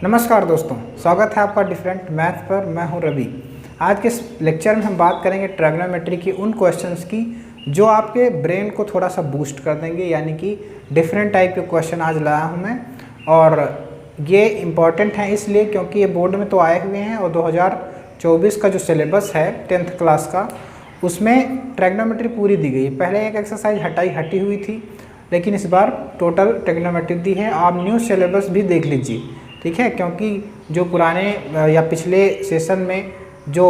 नमस्कार दोस्तों, स्वागत है आपका डिफरेंट मैथ पर। मैं हूं रवि। आज के इस लेक्चर में हम बात करेंगे ट्रिग्नोमेट्री की उन क्वेश्चंस की जो आपके ब्रेन को थोड़ा सा बूस्ट कर देंगे, यानी कि डिफरेंट टाइप के क्वेश्चन आज लाया हूं मैं। और ये इम्पॉर्टेंट है इसलिए क्योंकि ये बोर्ड में तो आए हुए हैं और 2024 का जो सिलेबस है 10th क्लास का, उसमें ट्रिग्नोमेट्री पूरी दी गई। पहले एक एक्सरसाइज हटी हुई थी, लेकिन इस बार टोटल ट्रिग्नोमेट्री दी है। आप न्यू सिलेबस भी देख लीजिए, ठीक है, क्योंकि जो पुराने या पिछले सेशन में जो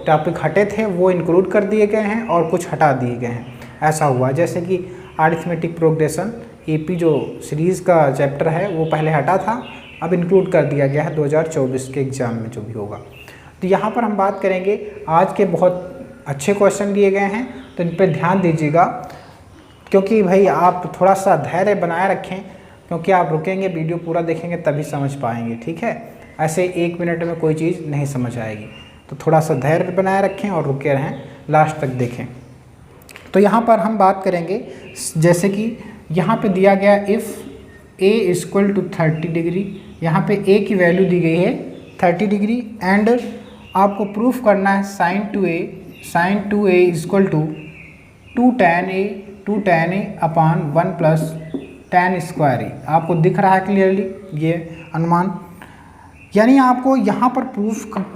टॉपिक हटे थे वो इंक्लूड कर दिए गए हैं और कुछ हटा दिए गए हैं। ऐसा हुआ जैसे कि अरिथमेटिक प्रोग्रेशन एपी जो सीरीज़ का चैप्टर है वो पहले हटा था, अब इंक्लूड कर दिया गया है 2024 के एग्ज़ाम में जो भी होगा। तो यहाँ पर हम बात करेंगे, आज के बहुत अच्छे क्वेश्चन दिए गए हैं तो इन पर ध्यान दीजिएगा, क्योंकि भाई आप थोड़ा सा धैर्य बनाए रखें, क्योंकि आप रुकेंगे, वीडियो पूरा देखेंगे तभी समझ पाएंगे, ठीक है। ऐसे 1 मिनट में कोई चीज़ नहीं समझ आएगी, तो थोड़ा सा धैर्य बनाए रखें और रुके रहें, लास्ट तक देखें। तो यहाँ पर हम बात करेंगे, जैसे कि यहाँ पे दिया गया इफ़ a = 30 डिग्री, यहाँ पे a की वैल्यू दी गई है 30 डिग्री एंड आपको प्रूफ करना है sin 2a = 2 tan a upon 1 + tan square a। आपको दिख रहा है क्लियरली ये अनुमान, यानी आपको यहाँ पर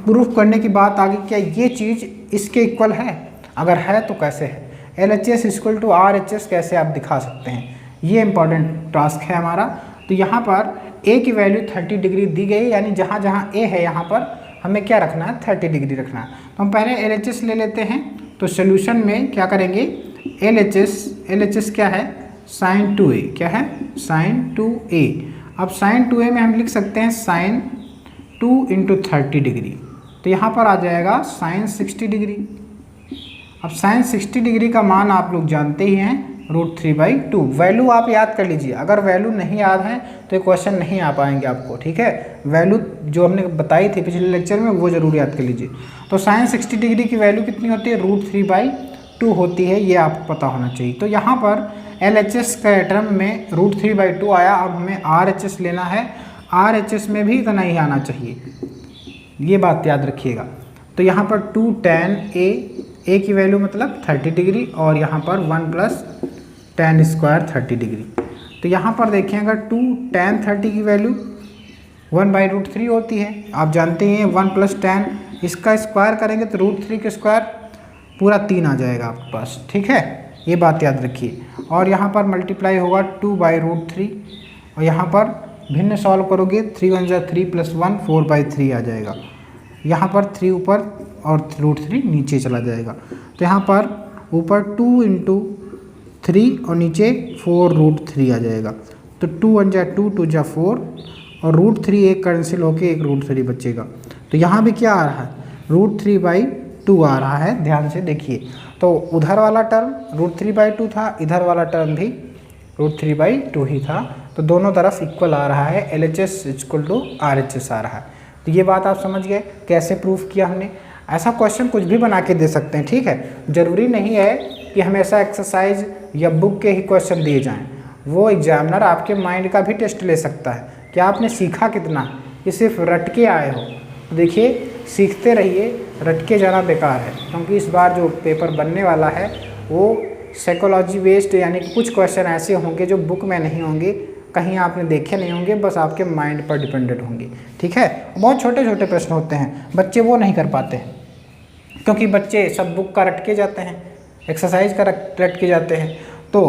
प्रूफ करने की बात आ गई, क्या ये चीज़ इसके इक्वल है, अगर है तो कैसे है। LHS = RHS कैसे आप दिखा सकते हैं, ये इंपॉर्टेंट टास्क है हमारा। तो यहाँ पर a की वैल्यू 30 डिग्री दी गई, यानी जहाँ जहाँ a है यहाँ पर हमें क्या रखना है, 30 डिग्री रखना है। तो हम पहले LHS ले लेते हैं। तो सोल्यूशन में क्या करेंगे, LHS क्या है, sin 2a, क्या है, sin 2a। अब sin 2a में हम लिख सकते हैं sin 2 × 30 डिग्री, तो यहाँ पर आ जाएगा sin 60 डिग्री। अब sin 60 डिग्री का मान आप लोग जानते ही हैं, √3/2। वैल्यू आप याद कर लीजिए, अगर वैल्यू नहीं याद है तो ये क्वेश्चन नहीं आ पाएंगे आपको, ठीक है। वैल्यू जो हमने बताई थी पिछले लेक्चर में वो ज़रूर याद कर लीजिए। तो sin 60 डिग्री की वैल्यू कितनी होती है, √3/2 होती है, ये आपको पता होना चाहिए। तो यहाँ पर LHS के टर्म में √3/2 आया। अब हमें RHS लेना है, RHS में भी इतना ही आना चाहिए, ये बात याद रखिएगा। तो यहाँ पर 2 tan a की वैल्यू मतलब 30 डिग्री और यहाँ पर 1 + tan स्क्वायर 30 डिग्री। तो यहाँ पर देखें, अगर 2 tan 30 की वैल्यू 1/√3 होती है, आप जानते हैं 1 + tan, इसका स्क्वायर करेंगे तो √3 के स्क्वायर पूरा 3 आ जाएगा आपके पास, ठीक है, ये बात याद रखिए। और यहाँ पर मल्टीप्लाई होगा 2/√3 और यहाँ पर भिन्न सॉल्व करोगे 3 × 3 + 1 4/3 आ जाएगा। यहाँ पर 3 ऊपर और √3 नीचे चला जाएगा। तो यहाँ पर ऊपर 2 × 3 और नीचे 4√3 आ जाएगा। तो 2 × 2 2 × 4 और √3 एक कैंसिल होके एक √3 बचेगा। तो यहाँ भी क्या आ रहा है, √3/2 आ रहा है, ध्यान से देखिए। तो उधर वाला टर्म √3/2 था, इधर वाला टर्म भी √3/2 ही था, तो दोनों तरफ इक्वल आ रहा है। LHS = RHS आ रहा है। तो ये बात आप समझ गए कैसे प्रूफ किया हमने। ऐसा क्वेश्चन कुछ भी बना के दे सकते हैं, ठीक है, ज़रूरी नहीं है कि हमेशा एक्सरसाइज या बुक के ही क्वेश्चन दिए जाएं। वो एग्जामिनर आपके माइंड का भी टेस्ट ले सकता है कि आपने सीखा कितना, ये सिर्फ रट के आए हो। तो देखिए, सीखते रहिए, रट के जाना बेकार है, क्योंकि इस बार जो पेपर बनने वाला है वो साइकोलॉजी बेस्ड, यानी कि कुछ क्वेश्चन ऐसे होंगे जो बुक में नहीं होंगे, कहीं आपने देखे नहीं होंगे, बस आपके माइंड पर डिपेंडेंट होंगे, ठीक है। बहुत छोटे छोटे प्रश्न होते हैं, बच्चे वो नहीं कर पाते हैं, क्योंकि बच्चे सब बुक का रट के जाते हैं, एक्सरसाइज का रट के जाते हैं। तो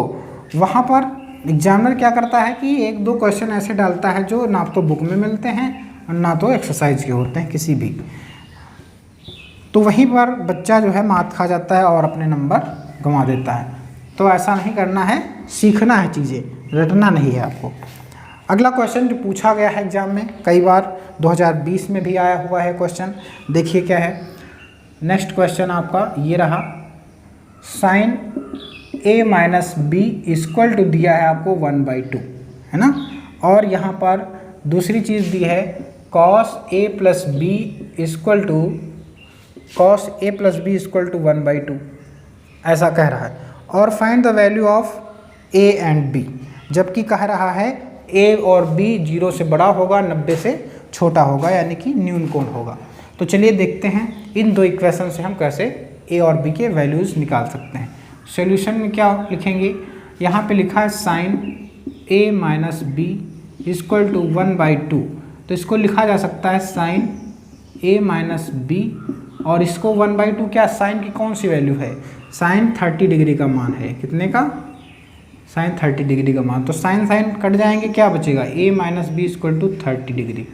वहाँ पर एग्जामिनर क्या करता है कि 1-2 क्वेश्चन ऐसे डालता है जो ना तो बुक में मिलते हैं और ना तो एक्सरसाइज के होते हैं किसी भी। तो वहीं पर बच्चा जो है मात खा जाता है और अपने नंबर गंवा देता है। तो ऐसा नहीं करना है, सीखना है चीज़ें, रटना नहीं है आपको। अगला क्वेश्चन जो पूछा गया है एग्जाम में, कई बार 2020 में भी आया हुआ है क्वेश्चन, देखिए क्या है। नेक्स्ट क्वेश्चन आपका ये रहा, sin a - b = दिया है आपको 1/2, है ना। और यहाँ पर दूसरी चीज़ दी है cos a + b = 1/2, ऐसा कह रहा है। और find the value of a and b, जबकि कह रहा है a और b 0 से बड़ा होगा, 90 से छोटा होगा, यानी कि न्यून कोण होगा। तो चलिए देखते हैं इन दो इक्वेशन से हम कैसे ए और बी के वैल्यूज़ निकाल सकते हैं। सॉल्यूशन में क्या लिखेंगे, यहाँ पे लिखा है sine A minus B equal to 1/2, तो इसको लिखा जा सकता है साइन ए माइनस बी, और इसको 1/2 क्या, साइन की कौन सी वैल्यू है, साइन 30 डिग्री का मान है, कितने का, साइन 30 डिग्री का मान। तो साइन साइन कट जाएंगे, क्या बचेगा, A minus B equal to 30 degree.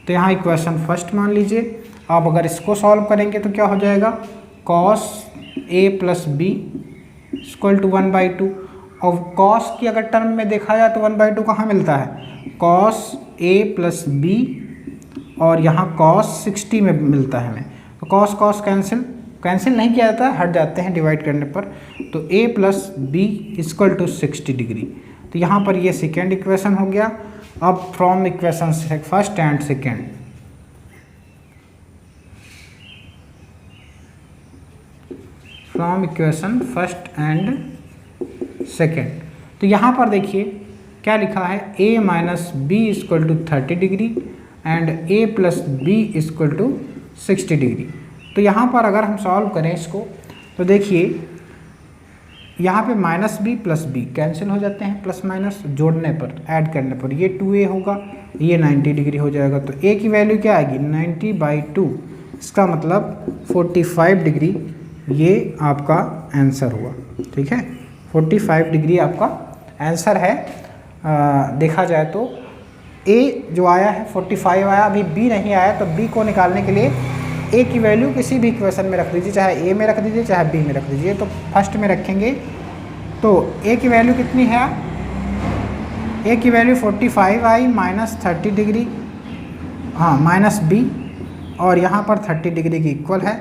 तो यहाँ इक्वेशन फर्स्ट मान लीजिए। आप अगर इसको सॉल्व करेंगे तो क्या हो जाएगा, cos a plus b equal to 1/2, और कॉस की अगर टर्म में देखा जाए तो 1/2 कहाँ मिलता है, कॉस ए प्लस बी, और यहाँ कॉस 60 में मिलता है हमें। तो कॉस कॉस कैंसिल नहीं किया जाता, हट जाते हैं डिवाइड करने पर। तो a plus b equal to 60 degree. तो यहाँ पर ये सेकेंड इक्वेशन हो गया। अब from equation first and second, from equation first and second, तो यहाँ पर देखिए क्या लिखा है, a minus B equal to 30 degree and a plus b equal to 60 degree. तो यहाँ पर अगर हम सॉल्व करें इसको तो देखिए यहाँ पे minus b plus b cancel हो जाते हैं, प्लस माइनस जोड़ने पर, ऐड करने पर ये 2a होगा, ये 90 डिग्री हो जाएगा। तो a की वैल्यू क्या आएगी, 90/2, इसका मतलब 45 डिग्री, ये आपका आंसर हुआ। ठीक है, 45 डिग्री आपका आंसर है। देखा जाए तो a जो आया है 45 आया, अभी b नहीं आया, तो b को निकालने के लिए a की वैल्यू किसी भी इक्वेशन में रख दीजिए, चाहे a में रख दीजिए चाहे b में रख दीजिए। तो फर्स्ट में रखेंगे तो a की वैल्यू कितनी है, a की वैल्यू 45 आई माइनस 30 डिग्री, हाँ माइनस b, और यहाँ पर 30 डिग्री की इक्वल है।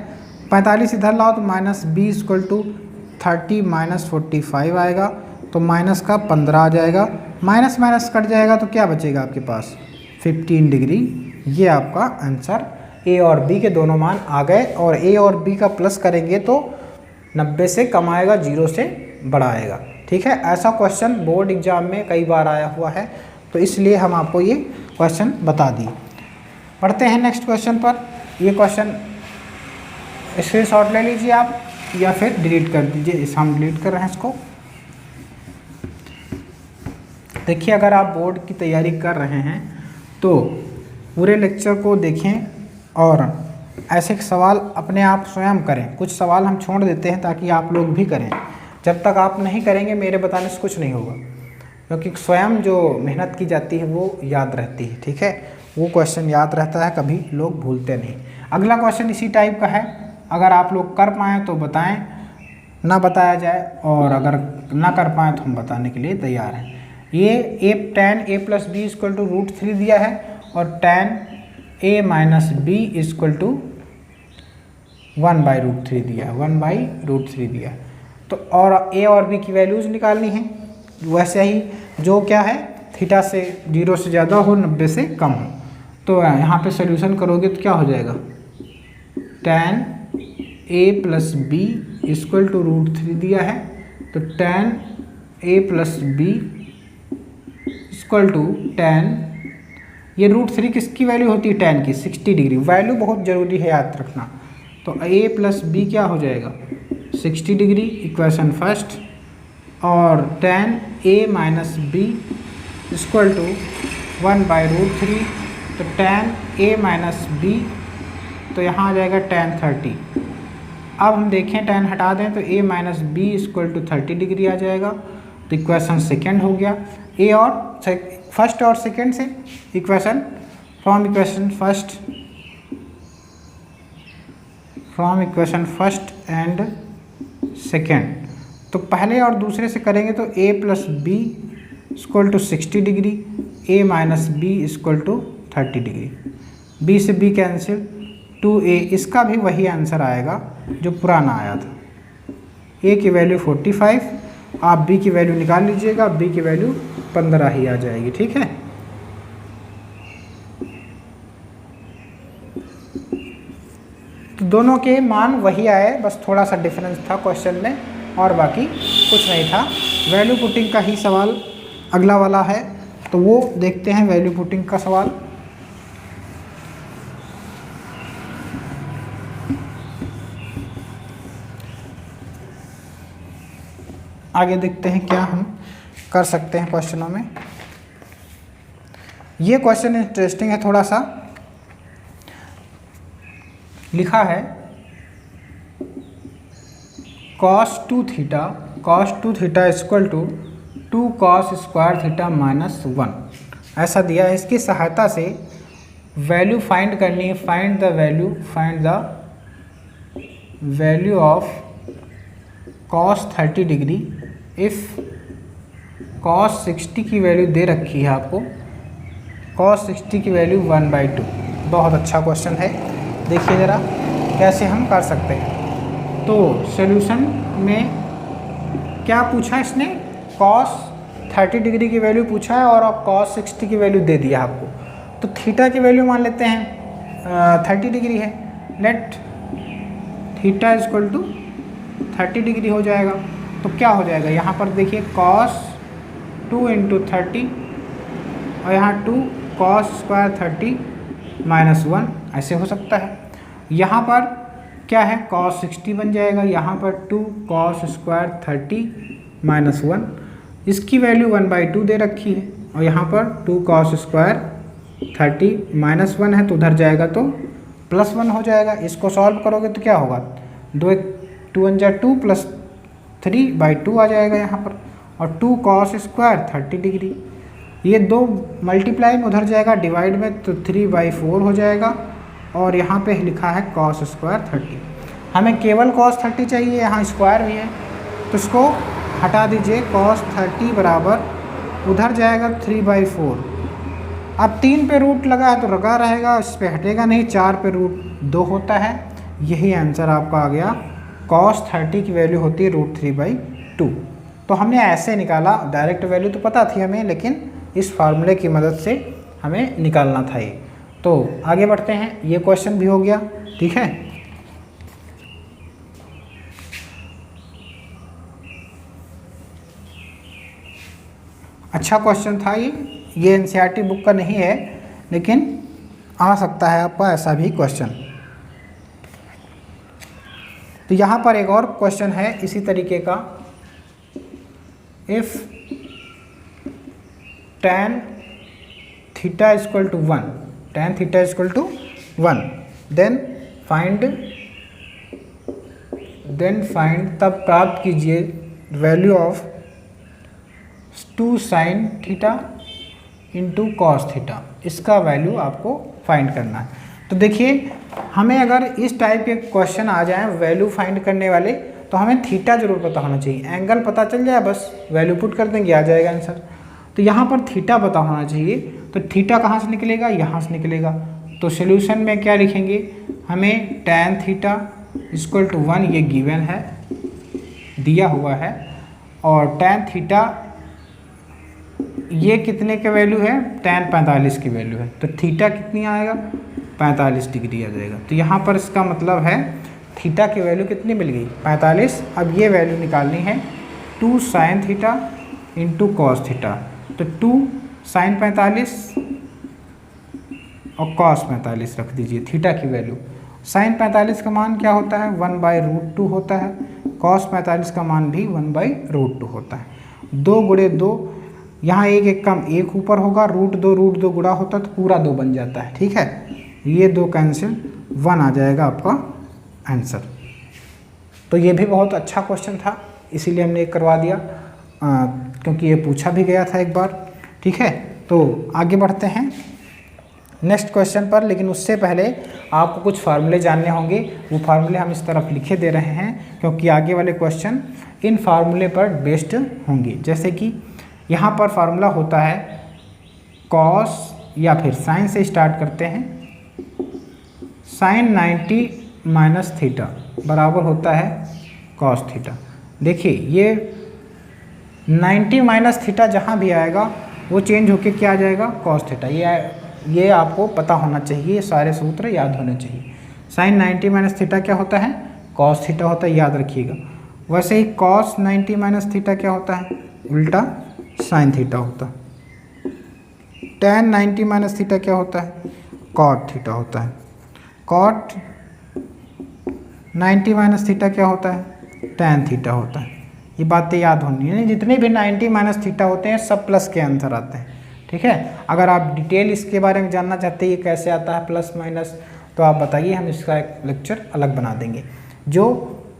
45 इधर लाओ तो minus B equal to 30 minus 45 आएगा, तो माइनस का 15 आ जाएगा, माइनस माइनस कट जाएगा तो क्या बचेगा आपके पास, 15 डिग्री। ये आपका आंसर, ए और बी के दोनों मान आ गए, और ए और बी का प्लस करेंगे तो 90 से कम आएगा, 0 से बड़ा आएगा। ठीक है, ऐसा क्वेश्चन बोर्ड एग्जाम में कई बार आया हुआ है, तो इसलिए हम आपको ये क्वेश्चन बता दिए। पढ़ते हैं नेक्स्ट क्वेश्चन पर। ये क्वेश्चन स्क्रीनशॉट ले लीजिए आप, या फिर डिलीट कर दीजिए, इस हम डिलीट कर रहे हैं इसको। देखिए अगर आप बोर्ड की तैयारी कर रहे हैं तो पूरे लेक्चर को देखें और ऐसे सवाल अपने आप स्वयं करें। कुछ सवाल हम छोड़ देते हैं ताकि आप लोग भी करें, जब तक आप नहीं करेंगे मेरे बताने से कुछ नहीं होगा, क्योंकि स्वयं जो मेहनत की जाती है वो याद रहती है। ठीक है, वो क्वेश्चन याद रहता है, कभी लोग भूलते नहीं। अगला क्वेश्चन इसी टाइप का है, अगर आप लोग कर पाएँ तो बताएं, ना बताया जाए, और अगर ना कर पाएँ तो हम बताने के लिए तैयार हैं। ये tan a plus b equal to √3 दिया है, और tan a minus B equal to 1/√3 दिया है, 1/√3 दिया है। तो और a और b की वैल्यूज़ निकालनी है, वैसे ही जो क्या है, थीटा से 0 से ज़्यादा हो, 90 से कम हो। तो यहाँ पे सोल्यूशन करोगे तो क्या हो जाएगा, tan a plus b equal to √3 दिया है, तो tan a plus b equal to tan, ये √3 किसकी वैल्यू होती है, tan की, 60 डिग्री। वैल्यू बहुत ज़रूरी है याद रखना। तो a प्लस बी क्या हो जाएगा, 60 डिग्री, इक्वेशन फर्स्ट, और tan a minus B equal to 1/√3, तो tan a माइनस बी, तो यहाँ आ जाएगा tan 30। अब हम देखें tan हटा दें तो a minus B equal to 30 degree आ जाएगा। तो इक्वेशन सेकेंड हो गया, ए और फर्स्ट और सेकेंड से equation, from equation first and second. तो पहले और दूसरे से करेंगे तो a plus b equal to 60 degree, a minus B equal to 30 degree, b से b कैंसिल, 2a, इसका भी वही आंसर आएगा जो पुराना आया था। a की वैल्यू 45, आप b की वैल्यू निकाल लीजिएगा, b की वैल्यू 15 ही आ जाएगी। ठीक है, तो दोनों के मान वही आए, बस थोड़ा सा डिफरेंस था क्वेश्चन में, और बाकी कुछ नहीं था। वैल्यू पुटिंग का ही सवाल अगला वाला है, तो वो देखते हैं वैल्यू पुटिंग का सवाल। आगे देखते हैं क्या हम कर सकते हैं क्वेश्चनों में। ये क्वेश्चन इंटरेस्टिंग है थोड़ा सा। लिखा है cos 2 theta equal to 2 cos square theta minus 1 ऐसा दिया है। इसकी सहायता से वैल्यू फाइंड करनी है। Find the value of cos 30 degree if cos 60 की वैल्यू दे रखी है आपको, cos 60 की वैल्यू 1/2। बहुत अच्छा क्वेश्चन है। देखिए ज़रा कैसे हम कर सकते हैं। तो सॉल्यूशन में क्या पूछा इसने, cos 30 डिग्री की वैल्यू पूछा है और cos 60 की वैल्यू दे दिया आपको। तो थीटा की वैल्यू मान लेते हैं 30 डिग्री है। Let theta equal to 30 degree हो जाएगा। तो क्या हो जाएगा यहाँ पर देखिए cos 2 × 30 और यहाँ 2 cos स्क्वायर 30 माइनस 1 ऐसे हो सकता है। यहाँ पर क्या है cos 60 बन जाएगा। यहाँ पर 2 cos स्क्वायर 30 माइनस 1, इसकी वैल्यू 1/2 दे रखी है और यहाँ पर 2 cos स्क्वायर 30 माइनस 1 है तो उधर जाएगा तो +1 हो जाएगा। इसको सॉल्व करोगे तो क्या होगा, 2 × 2 प्लस 3/2 आ जाएगा यहाँ पर। और 2 cos स्क्वायर 30 डिग्री, ये 2 मल्टीप्लाई में उधर जाएगा डिवाइड में तो 3/4 हो जाएगा। और यहाँ पे लिखा है cos स्क्वायर 30। हमें केवल cos 30 चाहिए, यहाँ स्क्वायर भी है तो इसको हटा दीजिए। cos 30 बराबर उधर जाएगा 3/4। अब 3 पे रूट लगा है तो लगा रहेगा, इस पे हटेगा नहीं। 4 पे √2 होता है। यही आंसर आपका आ गया। cos 30 की वैल्यू होती है √3/2। तो हमने ऐसे निकाला। डायरेक्ट वैल्यू तो पता थी हमें, लेकिन इस फार्मूले की मदद से हमें निकालना था ये। तो आगे बढ़ते हैं। ये क्वेश्चन भी हो गया, ठीक है। अच्छा क्वेश्चन था ये एनसीईआरटी बुक का नहीं है, लेकिन आ सकता है आपका ऐसा भी क्वेश्चन। तो यहाँ पर एक और क्वेश्चन है इसी तरीके का। If tan theta equal to 1, tan theta equal to 1, then find तब प्राप्त कीजिए value of 2 sin theta into cos theta. इसका वैल्यू आपको फाइंड करना है। तो देखिए, हमें अगर इस टाइप के क्वेश्चन आ जाएं वैल्यू फाइंड करने वाले, तो हमें थीटा जरूर पता होना चाहिए। एंगल पता चल जाए बस वैल्यू पुट कर देंगे, आ जाएगा आंसर। तो यहाँ पर थीटा पता होना चाहिए। तो थीटा कहाँ से निकलेगा, यहाँ से निकलेगा। तो सॉल्यूशन में क्या लिखेंगे, हमें tan थीटा इक्वल टू 1 ये गिवन है, दिया हुआ है। और tan थीटा ये कितने के वैल्यू है, tan 45 की वैल्यू है। तो थीटा कितनी आएगा, 45 डिग्री आ जाएगा। तो यहाँ पर इसका मतलब है थीटा की वैल्यू कितनी मिल गई, 45। अब ये वैल्यू निकालनी है 2 sin theta into cos theta. तो 2 sin 45 और cos 45 रख दीजिए थीटा की वैल्यू। sin 45 का मान क्या होता है, 1/√2 होता है। cos 45 का मान भी 1/√2 होता है। 2 × 2, यहाँ एक कम, एक ऊपर होगा, √2 गुणा होता है तो पूरा 2 बन जाता है, ठीक है। ये 2 कैंसिल, 1 आ जाएगा आपका आंसर। तो ये भी बहुत अच्छा क्वेश्चन था, इसीलिए हमने ये करवा दिया, क्योंकि ये पूछा भी गया था एक बार, ठीक है। तो आगे बढ़ते हैं नेक्स्ट क्वेश्चन पर, लेकिन उससे पहले आपको कुछ फार्मूले जानने होंगे। वो फार्मूले हम इस तरफ लिखे दे रहे हैं, क्योंकि आगे वाले क्वेश्चन इन फार्मूले पर बेस्ड होंगे। जैसे कि यहाँ पर फार्मूला होता है कॉस, या फिर साइन से स्टार्ट करते हैं। sin 90 माइनस थीटा बराबर होता है कॉस थीटा। देखिए, ये 90 माइनस थीटा जहाँ भी आएगा वो चेंज होके क्या आ जाएगा, कॉस थीटा। ये आपको पता होना चाहिए, सारे सूत्र याद होने चाहिए। sin 90 माइनस थीटा क्या होता है, कॉस थीटा होता है, याद रखिएगा। वैसे ही cos 90 माइनस थीटा क्या होता है, उल्टा साइन थीटा होता है। tan 90 माइनस थीटा क्या होता है, कॉट थीटा होता है। कॉट 90 माइनस थीटा क्या होता है, tan थीटा होता है। ये बातें याद होनी है। जितने भी 90 माइनस थीटा होते हैं सब प्लस के आंसर आते हैं, ठीक है। अगर आप डिटेल इसके बारे में जानना चाहते हैं ये कैसे आता है प्लस माइनस, तो आप बताइए, हम इसका एक लेक्चर अलग बना देंगे जो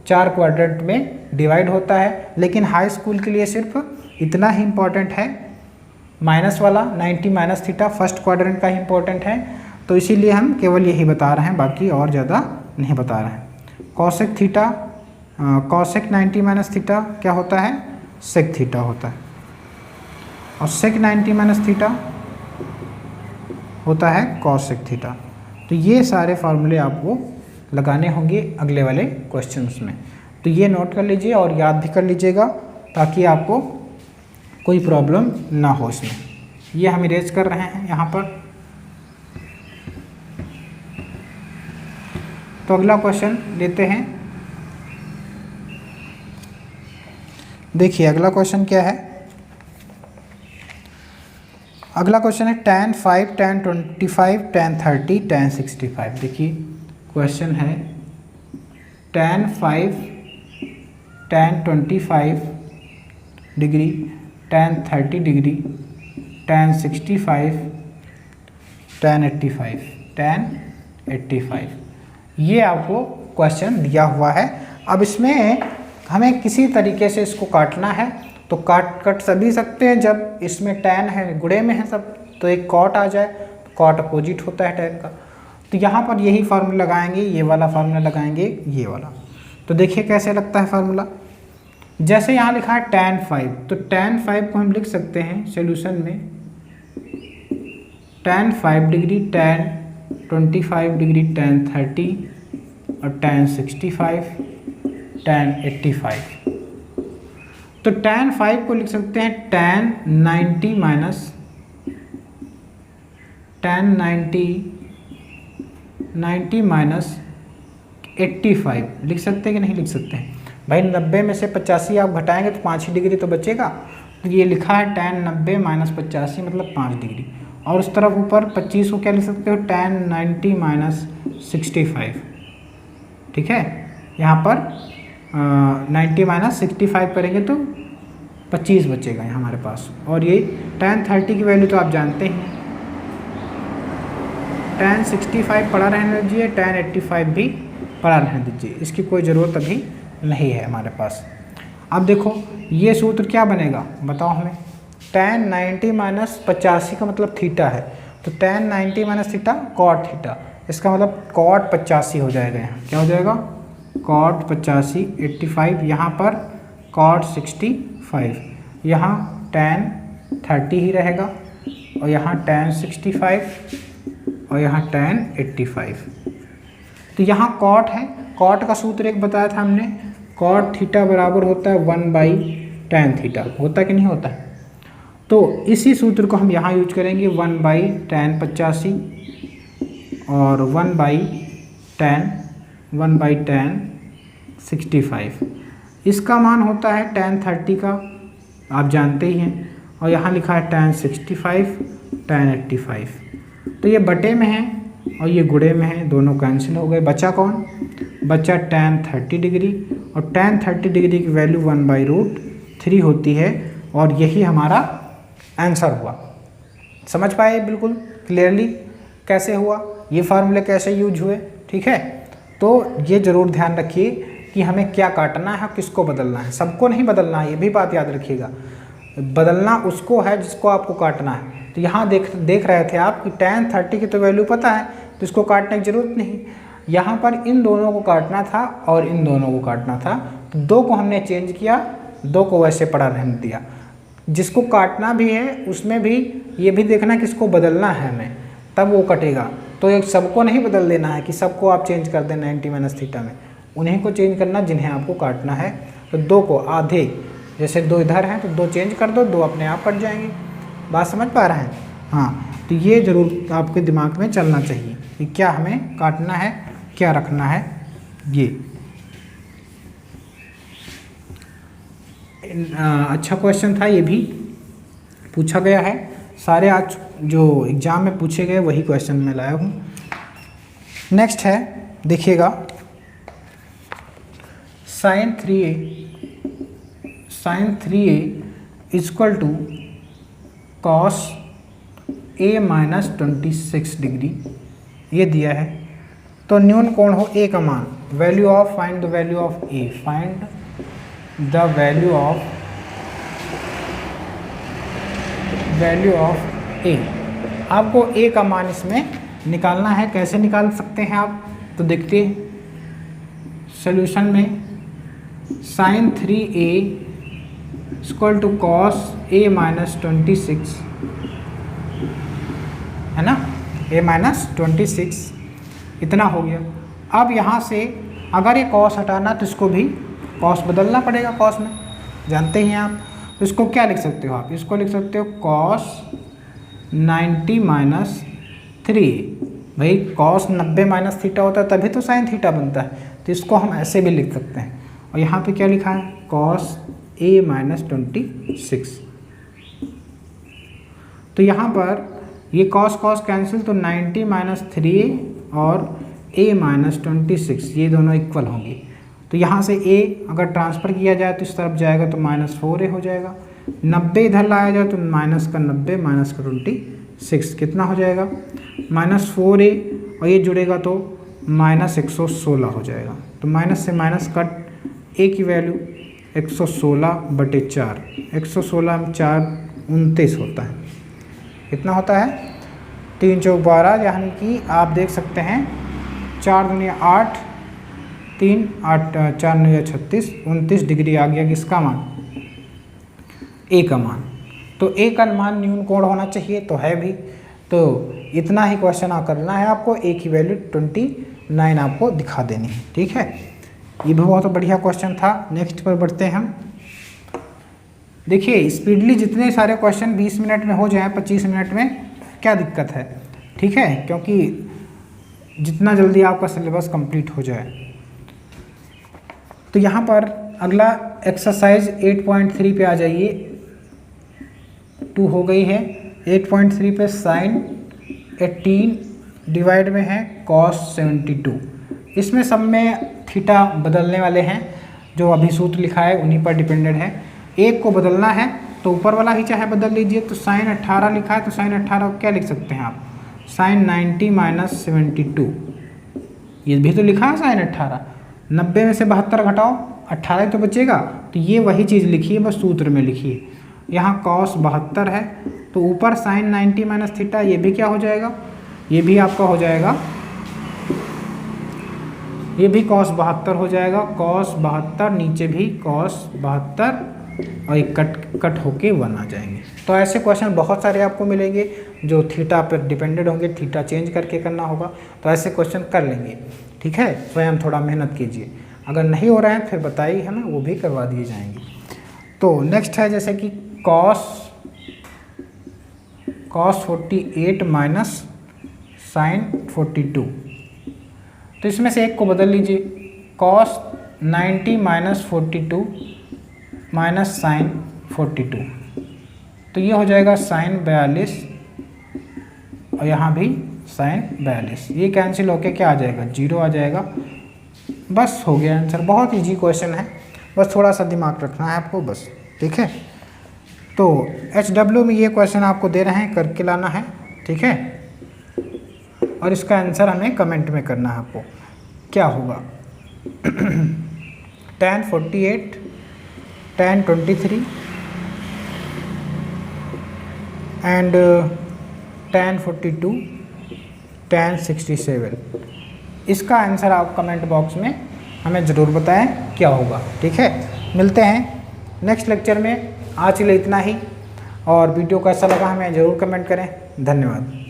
4 क्वाड्रेंट में डिवाइड होता है। लेकिन हाई स्कूल के लिए सिर्फ इतना ही इम्पोर्टेंट है, माइनस वाला 90 माइनस थीटा फर्स्ट क्वाड्रेंट का ही इम्पोर्टेंट है, तो इसीलिए हम केवल यही बता रहे हैं, बाकी और ज़्यादा नहीं बता रहे हैं। Cosec theta, cosec 90 minus theta क्या होता है, सेक थीटा होता है, और सेक 90 माइनस थीटा होता है कॉसेक थीटा। तो ये सारे फार्मूले आपको लगाने होंगे अगले वाले क्वेश्चंस में, तो ये नोट कर लीजिए और याद भी कर लीजिएगा ताकि आपको कोई प्रॉब्लम ना हो इसमें। ये हम इरेज कर रहे हैं यहाँ पर। तो अगला क्वेश्चन लेते हैं। देखिए अगला क्वेश्चन क्या है। अगला क्वेश्चन है tan 5, tan 25, tan 30, tan 65। देखिए क्वेश्चन है tan 5, tan 25 degree, tan 30 degree, tan 65, tan 85, tan 85। ये आपको क्वेश्चन दिया हुआ है। अब इसमें हमें किसी तरीके से इसको काटना है, तो कट सभी सकते हैं। जब इसमें tan है, गुणे में है सब, तो एक कॉट आ जाए, कॉट अपोजिट होता है tan का। तो यहाँ पर यही फार्मूला लगाएंगे, ये वाला फार्मूला लगाएंगे, ये वाला। तो देखिए कैसे लगता है फार्मूला। जैसे यहाँ लिखा है tan 5, तो tan 5 को हम लिख सकते हैं सॉल्यूशन में tan 5 degree, tan 25 degree, tan 30 और tan 65, tan 85। तो tan 5 को लिख सकते हैं tan 90 माइनस tan 90 माइनस 85 लिख सकते हैं कि नहीं लिख सकते हैं भाई। 90 में से 85 आप घटाएंगे तो 5 ही डिग्री तो बचेगा। तो ये लिखा है tan 90 माइनस 85 मतलब 5 डिग्री। और उस तरफ ऊपर 25 को क्या लिख सकते हो, tan 90 माइनस 65, ठीक है। यहाँ पर 90 माइनस 65 करेंगे तो 25 बचेगा यहाँ हमारे पास। और ये tan 30 की वैल्यू तो आप जानते हैं, tan 65 पड़ा रहने दीजिए, tan 85 भी पड़ा रहने दीजिए, इसकी कोई ज़रूरत अभी नहीं है हमारे पास। अब देखो ये सूत्र क्या बनेगा बताओ हमें। tan 90 माइनस 85 का मतलब थीटा है, तो tan 90 minus theta cot theta, इसका मतलब कॉट 85 हो जाएगा। यहाँ क्या हो जाएगा, कॉट 85, 85, यहाँ पर कॉट 65, यहाँ tan 30 ही रहेगा, और यहाँ tan 65 और यहाँ tan 85। तो यहाँ कॉट है, कॉट का सूत्र एक बताया था हमने, कॉट थीटा बराबर होता है 1/tan थीटा, होता कि नहीं होता है। तो इसी सूत्र को हम यहाँ यूज करेंगे, 1/tan 85 और 1/tan 65। इसका मान होता है tan 30 का, आप जानते ही हैं, और यहाँ लिखा है tan 65, tan 85। तो ये बटे में है और ये गुणे में है, दोनों कैंसिल हो गए। बचा कौन, बचा tan 30 डिग्री, और tan 30 डिग्री की वैल्यू 1/√3 होती है, और यही हमारा आंसर हुआ। समझ पाए बिल्कुल क्लियरली कैसे हुआ, ये फार्मूले कैसे यूज हुए, ठीक है। तो ये ज़रूर ध्यान रखिए कि हमें क्या काटना है, किसको बदलना है। सबको नहीं बदलना है, ये भी बात याद रखिएगा। बदलना उसको है जिसको आपको काटना है। तो यहाँ देख रहे थे आप कि tan 30 की तो वैल्यू पता है, तो इसको काटने की ज़रूरत नहीं। यहाँ पर इन दोनों को काटना था और इन दोनों को काटना था, तो 2 को हमने चेंज किया, 2 को वैसे पड़ा रहने दिया। जिसको काटना भी है उसमें भी ये भी देखना किसको बदलना है हमें, तब वो कटेगा। तो एक सबको नहीं बदल देना है कि सबको आप चेंज कर दें 90 माइनस थीटा में, उन्हीं को चेंज करना जिन्हें आपको काटना है। तो 2 को आधे, जैसे 2 इधर हैं तो 2 चेंज कर दो, 2 अपने आप कट जाएंगे। बात समझ पा रहे हैं, हाँ। तो ये ज़रूर आपके दिमाग में चलना चाहिए कि क्या हमें काटना है, क्या रखना है। ये अच्छा क्वेश्चन था, ये भी पूछा गया है। सारे आज जो एग्ज़ाम में पूछे गए वही क्वेश्चन मैं लाया हूँ। नेक्स्ट है, देखिएगा sin sine 3a equal to cos a minus 26 degree ये दिया है। तो न्यून कोण हो a का मान, value of, find the value of a, find the value of a। आपको a का मान इसमें निकालना है। कैसे निकाल सकते हैं आप, तो देखते हैं सॉल्यूशन में sine 3a equal to cos a minus 26 है ना, a माइनस 26 इतना हो गया। अब यहाँ से अगर ये कॉस हटाना तो इसको भी कॉस बदलना पड़ेगा, कॉस में जानते ही हैं आप। तो इसको क्या लिख सकते हो आप, इसको लिख सकते हो कॉस 90 माइनस 3। भाई कॉस 90 माइनस थीटा होता है तभी तो साइन थीटा बनता है, तो इसको हम ऐसे भी लिख सकते हैं। और यहाँ पे क्या लिखा है, कॉस a माइनस 26। तो यहाँ पर ये कॉस कॉस कैंसिल, तो 90 माइनस 3a और a माइनस 26 ये दोनों इक्वल होंगे। तो यहाँ से a अगर ट्रांसफ़र किया जाए तो इस तरफ जाएगा तो माइनस 4a हो जाएगा, 90 इधर लाया जाए तो माइनस का 90 माइनस का 26 कितना हो जाएगा, माइनस 4a, और ये जुड़ेगा तो माइनस 116 हो जाएगा। तो माइनस से माइनस कट, a की वैल्यू 116/4, 116 में 4 29 होता है। कितना होता है, 3 चौक 12, यानी कि आप देख सकते हैं 4 दूनी 8, 3 8 4 9 36, 29 डिग्री आ गया किसका मान, a का मान। तो a का मान न्यून कोण होना चाहिए, तो है भी। तो इतना ही क्वेश्चन करना है आपको, a की वैल्यू 29 आपको दिखा देनी है। ठीक है, ये भी बहुत बढ़िया क्वेश्चन था। नेक्स्ट पर बढ़ते हैं हम। देखिए स्पीडली जितने सारे क्वेश्चन 20 मिनट में हो जाएं, 25 मिनट में क्या दिक्कत है, ठीक है, क्योंकि जितना जल्दी आपका सिलेबस कंप्लीट हो जाए। तो यहाँ पर अगला एक्सरसाइज 8.3 पे आ जाइए, 2 हो गई है। 8.3 पे साइन 18 डिवाइड में है कॉस 72। इसमें सब में थीटा बदलने वाले हैं, जो अभी सूत्र लिखा है उन्हीं पर डिपेंडेड है। एक को बदलना है तो ऊपर वाला ही चाहे बदल लीजिए। तो साइन 18 लिखा है, तो साइन 18 को क्या लिख सकते हैं आप, साइन 90 माइनस 72। ये भी तो लिखा है साइन 18, 90 में से 72 घटाओ 18 तो बचेगा। तो ये वही चीज़ लिखी है, बस सूत्र में लिखिए। यहाँ कॉस 72 है, तो ऊपर साइन 90 माइनस थीटा, ये भी क्या हो जाएगा, ये भी आपका हो जाएगा, ये भी कॉस 72 हो जाएगा, कॉस 72, नीचे भी कॉस 72, और एक कट होके 1 आ जाएंगे। तो ऐसे क्वेश्चन बहुत सारे आपको मिलेंगे जो थीटा पर डिपेंडेड होंगे, थीटा चेंज करके करना होगा। तो ऐसे क्वेश्चन कर लेंगे, ठीक है। स्वयं थोड़ा मेहनत कीजिए, अगर नहीं हो रहा है फिर बताइए हमें, वो भी करवा दिए जाएंगे। तो नेक्स्ट है जैसे कि कॉस 48 माइनस साइन 42। तो इसमें से एक को बदल लीजिए, कॉस 90 माइनस 42 माइनस साइन 42। तो ये हो जाएगा साइन 42, और यहाँ भी साइन 42। ये कैंसिल होके क्या आ जाएगा, 0 आ जाएगा। बस हो गया आंसर। बहुत इजी क्वेश्चन है, बस थोड़ा सा दिमाग रखना है आपको बस, ठीक है। तो HW में ये क्वेश्चन आपको दे रहे हैं, करके लाना है, ठीक है। और इसका आंसर हमें कमेंट में करना है आपको, क्या होगा। tan 48, tan 23 and tan 42, tan 67। इसका आंसर आप कमेंट बॉक्स में हमें ज़रूर बताएं क्या होगा, ठीक है। मिलते हैं नेक्स्ट लेक्चर में। आज के लिए इतना ही, और वीडियो कैसा लगा हमें ज़रूर कमेंट करें। धन्यवाद।